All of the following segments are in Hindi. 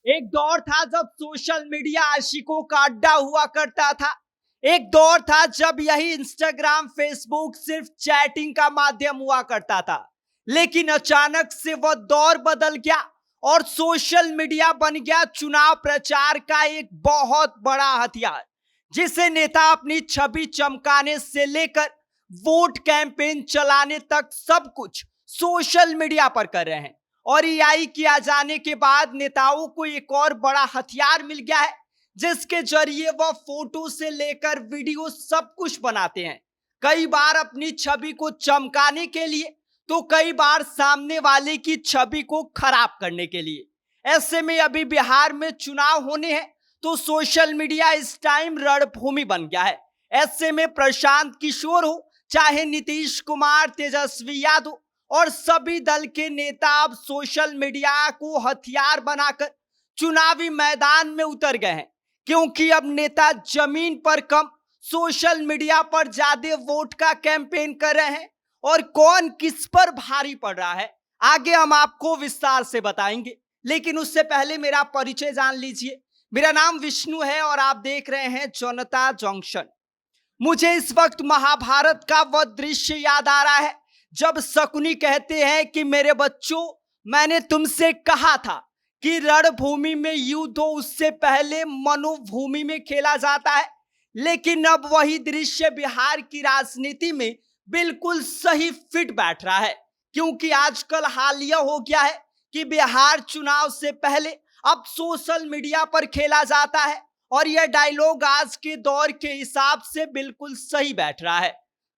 एक दौर था जब सोशल मीडिया आशिकों का अड्डा हुआ करता था। एक दौर था जब यही इंस्टाग्राम, फेसबुक सिर्फ चैटिंग का माध्यम हुआ करता था। लेकिन अचानक से वह दौर बदल गया और सोशल मीडिया बन गया चुनाव प्रचार का एक बहुत बड़ा हथियार, जिसे नेता अपनी छवि चमकाने से लेकर वोट कैंपेन चलाने तक सब कुछ सोशल मीडिया पर कर रहे हैं। और एआई के आ जाने के बाद नेताओं को एक और बड़ा हथियार मिल गया है, जिसके जरिए वह फोटो से लेकर वीडियो सब कुछ बनाते हैं। कई बार अपनी छवि को चमकाने के लिए, तो कई बार सामने वाले की छवि को खराब करने के लिए। ऐसे में अभी बिहार में चुनाव होने हैं, तो सोशल मीडिया इस टाइम रणभूमि बन गया है। ऐसे में प्रशांत किशोर हो, चाहे नीतीश कुमार, तेजस्वी यादव और सभी दल के नेता अब सोशल मीडिया को हथियार बनाकर चुनावी मैदान में उतर गए हैं। क्योंकि अब नेता जमीन पर कम, सोशल मीडिया पर ज्यादा वोट का कैंपेन कर रहे हैं। और कौन किस पर भारी पड़ रहा है, आगे हम आपको विस्तार से बताएंगे। लेकिन उससे पहले मेरा परिचय जान लीजिए। मेरा नाम विष्णु है और आप देख रहे हैं जनता जंक्शन। मुझे इस वक्त महाभारत का वह दृश्य याद आ रहा है जब शकुनी कहते हैं कि मेरे बच्चों, मैंने तुमसे कहा था कि रणभूमि में युद्ध हो उससे पहले मनोभूमि में खेला जाता है। लेकिन अब वही दृश्य बिहार की राजनीति में बिल्कुल सही फिट बैठ रहा है। क्योंकि आजकल हाल यह हो गया है कि बिहार चुनाव से पहले अब सोशल मीडिया पर खेला जाता है। और यह डायलॉग आज के दौर के हिसाब से बिल्कुल सही बैठ रहा है।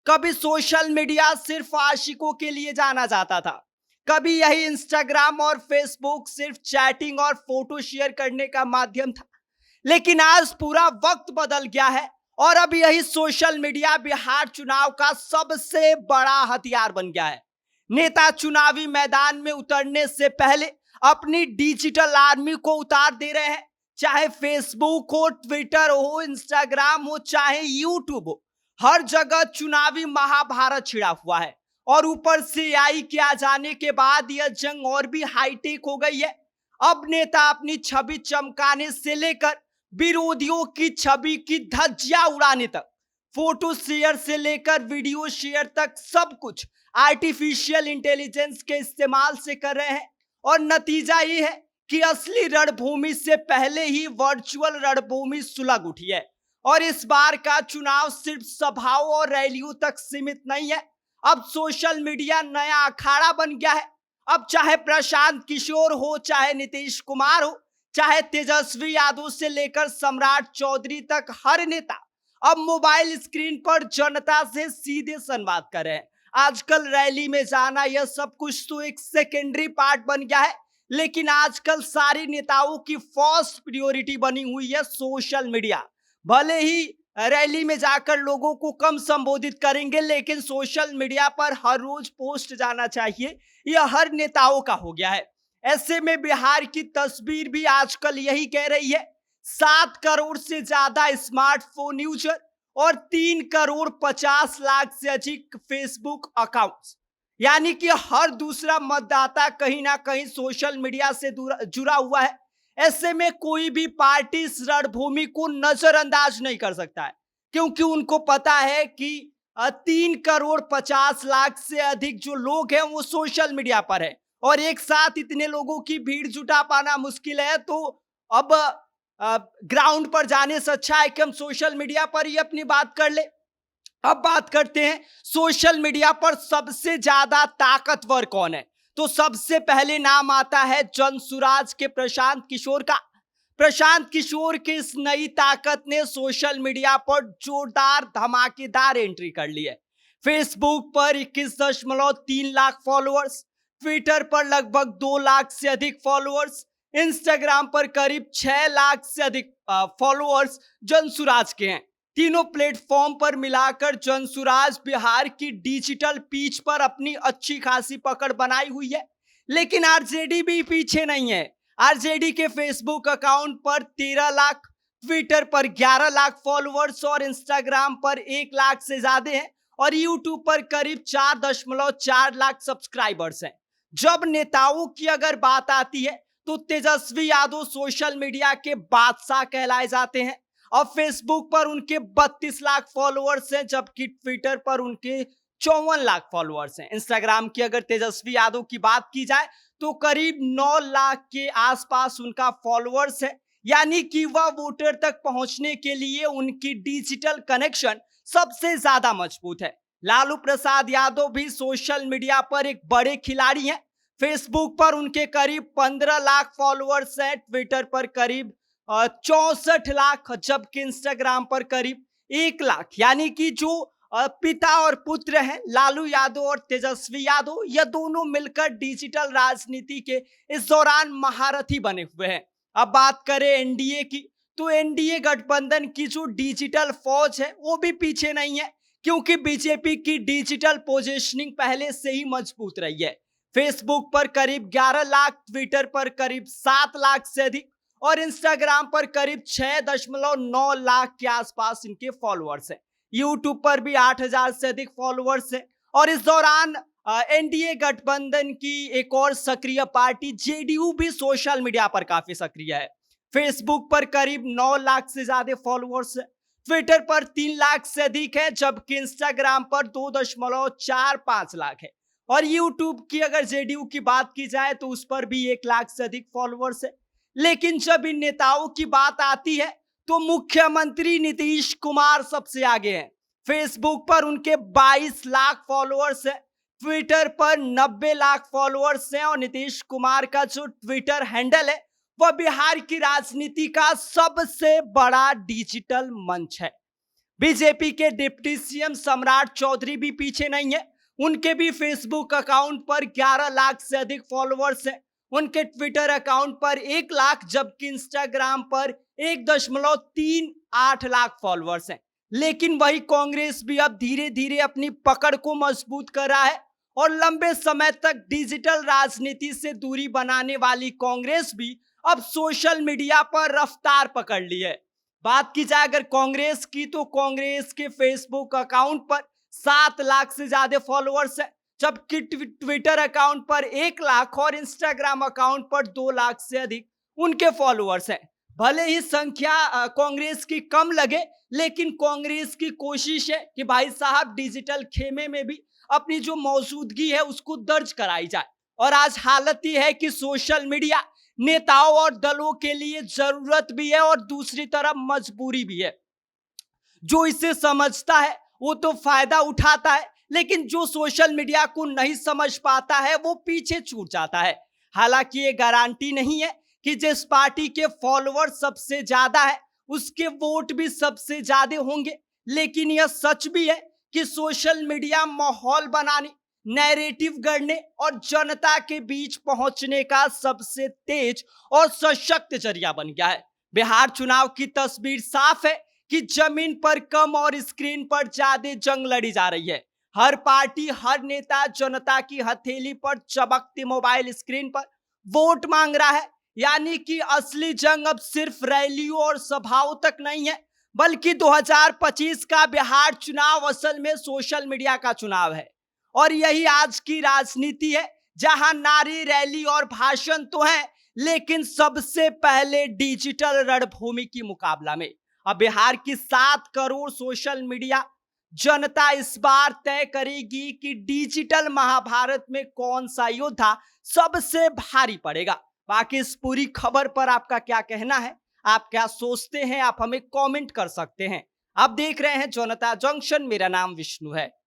कभी सोशल मीडिया सिर्फ आशिकों के लिए जाना जाता था, कभी यही इंस्टाग्राम और फेसबुक सिर्फ चैटिंग और फोटो शेयर करने का माध्यम था। लेकिन आज पूरा वक्त बदल गया है और अब यही सोशल मीडिया बिहार चुनाव का सबसे बड़ा हथियार बन गया है। नेता चुनावी मैदान में उतरने से पहले अपनी डिजिटल आर्मी को उतार दे रहे हैं। चाहे फेसबुक हो, ट्विटर हो, इंस्टाग्राम हो, चाहे यूट्यूब हो, हर जगह चुनावी महाभारत छिड़ा हुआ है। और ऊपर से एआई के आ जाने के बाद यह जंग और भी हाईटेक हो गई है। अब नेता अपनी छवि चमकाने से लेकर विरोधियों की छवि की धज्जियां उड़ाने तक, फोटो शेयर से लेकर वीडियो शेयर तक सब कुछ आर्टिफिशियल इंटेलिजेंस के इस्तेमाल से कर रहे हैं। और नतीजा ये है कि असली रणभूमि से पहले ही वर्चुअल रणभूमि सुलग उठी है। और इस बार का चुनाव सिर्फ सभाओं और रैलियों तक सीमित नहीं है। अब सोशल मीडिया नया अखाड़ा बन गया है। अब चाहे प्रशांत किशोर हो, चाहे नीतीश कुमार हो, चाहे तेजस्वी यादव से लेकर सम्राट चौधरी तक, हर नेता अब मोबाइल स्क्रीन पर जनता से सीधे संवाद कर रहे हैं। आजकल रैली में जाना यह सब कुछ तो एक सेकेंडरी पार्ट बन गया है। लेकिन आजकल सारे नेताओं की फर्स्ट प्रायोरिटी बनी हुई है सोशल मीडिया। भले ही रैली में जाकर लोगों को कम संबोधित करेंगे, लेकिन सोशल मीडिया पर हर रोज पोस्ट जाना चाहिए, यह हर नेताओं का हो गया है। ऐसे में बिहार की तस्वीर भी आजकल यही कह रही है। 7 करोड़ से ज्यादा स्मार्टफोन यूजर और 3 करोड़ 50 लाख से अधिक फेसबुक अकाउंट्स, यानी कि हर दूसरा मतदाता कहीं ना कहीं सोशल मीडिया से जुड़ा हुआ है। ऐसे में कोई भी पार्टी इस रणभूमि को नजरअंदाज नहीं कर सकता है, क्योंकि उनको पता है कि 3 करोड़ 50 लाख से अधिक जो लोग हैं वो सोशल मीडिया पर है। और एक साथ इतने लोगों की भीड़ जुटा पाना मुश्किल है। तो अब ग्राउंड पर जाने से अच्छा है कि हम सोशल मीडिया पर ही अपनी बात कर ले। अब बात करते हैं सोशल मीडिया पर सबसे ज्यादा ताकतवर कौन है। तो सबसे पहले नाम आता है जनसुराज के प्रशांत किशोर का। प्रशांत किशोर की इस नई ताकत ने सोशल मीडिया पर जोरदार धमाकेदार एंट्री कर ली है। फेसबुक पर 21.3 लाख फॉलोअर्स, ट्विटर पर लगभग 2 लाख से अधिक फॉलोअर्स, इंस्टाग्राम पर करीब 6 लाख से अधिक फॉलोअर्स जनसुराज के हैं। तीनों प्लेटफॉर्म पर मिलाकर जनसुराज बिहार की डिजिटल पिच पर अपनी अच्छी खासी पकड़ बनाई हुई है। लेकिन आरजेडी भी पीछे नहीं है। आरजेडी के फेसबुक अकाउंट पर 13 लाख, ट्विटर पर 11 लाख फॉलोअर्स और इंस्टाग्राम पर 1 लाख से ज्यादा हैं। और यूट्यूब पर करीब 4.4 लाख सब्सक्राइबर्स हैं। जब नेताओं की अगर बात आती है तो तेजस्वी यादव सोशल मीडिया के बादशाह कहलाए जाते हैं। और फेसबुक पर उनके 32 लाख फॉलोअर्स हैं, जबकि ट्विटर पर उनके 54 लाख फॉलोअर्स हैं। इंस्टाग्राम की अगर तेजस्वी यादव की बात की जाए तो करीब 9 लाख के आसपास उनका फॉलोअर्स है। यानी कि वह वोटर तक पहुंचने के लिए उनकी डिजिटल कनेक्शन सबसे ज्यादा मजबूत है। लालू प्रसाद यादव भी सोशल मीडिया पर एक बड़े खिलाड़ी हैं। फेसबुक पर उनके करीब 15 लाख फॉलोअर्स हैं, ट्विटर पर करीब 64 लाख, जबकि इंस्टाग्राम पर करीब 1 लाख। यानी कि जो पिता और पुत्र हैं लालू यादव और तेजस्वी यादव, यह दोनों मिलकर डिजिटल राजनीति के इस दौरान महारथी बने हुए हैं। अब बात करें एनडीए की, तो एनडीए गठबंधन की जो डिजिटल फौज है वो भी पीछे नहीं है, क्योंकि बीजेपी की डिजिटल पोजीशनिंग पहले से ही मजबूत रही है। फेसबुक पर करीब 11 लाख, ट्विटर पर करीब 7 लाख से अधिक और इंस्टाग्राम पर करीब 6.9 लाख के आसपास इनके फॉलोअर्स हैं। यूट्यूब पर भी 8,000 से अधिक फॉलोअर्स हैं। और इस दौरान एनडीए गठबंधन की एक और सक्रिय पार्टी जेडीयू भी सोशल मीडिया पर काफी सक्रिय है। फेसबुक पर करीब 9 लाख से ज्यादा फॉलोअर्स है, ट्विटर पर 3 लाख से अधिक है, जबकि इंस्टाग्राम पर 2.45 लाख है। और यूट्यूब की अगर जेडीयू की बात की जाए तो उस पर भी 1 लाख से अधिक फॉलोअर्स है। लेकिन जब इन नेताओं की बात आती है तो मुख्यमंत्री नीतीश कुमार सबसे आगे हैं। फेसबुक पर उनके 22 लाख फॉलोअर्स हैं, ट्विटर पर 90 लाख फॉलोअर्स हैं और नीतीश कुमार का जो ट्विटर हैंडल है वह बिहार की राजनीति का सबसे बड़ा डिजिटल मंच है। बीजेपी के डिप्टी सीएम सम्राट चौधरी भी पीछे नहीं है। उनके भी फेसबुक अकाउंट पर 11 लाख से अधिक फॉलोअर्स हैं, उनके ट्विटर अकाउंट पर 1 लाख, जबकि इंस्टाग्राम पर 1.38 लाख फॉलोअर्स हैं। लेकिन वही कांग्रेस भी अब धीरे धीरे अपनी पकड़ को मजबूत कर रहा है और लंबे समय तक डिजिटल राजनीति से दूरी बनाने वाली कांग्रेस भी अब सोशल मीडिया पर रफ्तार पकड़ ली है। बात की जाए अगर कांग्रेस की, तो कांग्रेस के फेसबुक अकाउंट पर 7 लाख से ज्यादा फॉलोअर्स है, जबकि ट्विटर अकाउंट पर 1 लाख और इंस्टाग्राम अकाउंट पर 2 लाख से अधिक उनके फॉलोअर्स हैं। भले ही संख्या कांग्रेस की कम लगे, लेकिन कांग्रेस की कोशिश है कि भाई साहब डिजिटल खेमे में भी अपनी जो मौजूदगी है उसको दर्ज कराई जाए। और आज हालत ये है कि सोशल मीडिया नेताओं और दलों के लिए जरूरत भी है और दूसरी तरफ मजबूरी भी है। जो इसे समझता है वो तो फायदा उठाता है, लेकिन जो सोशल मीडिया को नहीं समझ पाता है वो पीछे छूट जाता है। हालांकि ये गारंटी नहीं है कि जिस पार्टी के फॉलोअर सबसे ज्यादा है उसके वोट भी सबसे ज्यादा होंगे, लेकिन यह सच भी है कि सोशल मीडिया माहौल बनाने, नैरेटिव गढ़ने और जनता के बीच पहुंचने का सबसे तेज और सशक्त जरिया बन गया है। बिहार चुनाव की तस्वीर साफ है कि जमीन पर कम और स्क्रीन पर ज्यादा जंग लड़ी जा रही है। हर पार्टी, हर नेता जनता की हथेली पर चमकती मोबाइल स्क्रीन पर वोट मांग रहा है। यानी कि असली जंग अब सिर्फ रैलियों और सभाओं तक नहीं है, बल्कि 2025 का बिहार चुनाव असल में सोशल मीडिया का चुनाव है। और यही आज की राजनीति है, जहां नारी, रैली और भाषण तो हैं, लेकिन सबसे पहले डिजिटल रणभूमि की मुकाबला में अब बिहार की 7 करोड़ सोशल मीडिया जनता इस बार तय करेगी कि डिजिटल महाभारत में कौन सा योद्धा सबसे भारी पड़ेगा। बाकी इस पूरी खबर पर आपका क्या कहना है, आप क्या सोचते हैं, आप हमें कमेंट कर सकते हैं। आप देख रहे हैं जनता जंक्शन, मेरा नाम विष्णु है।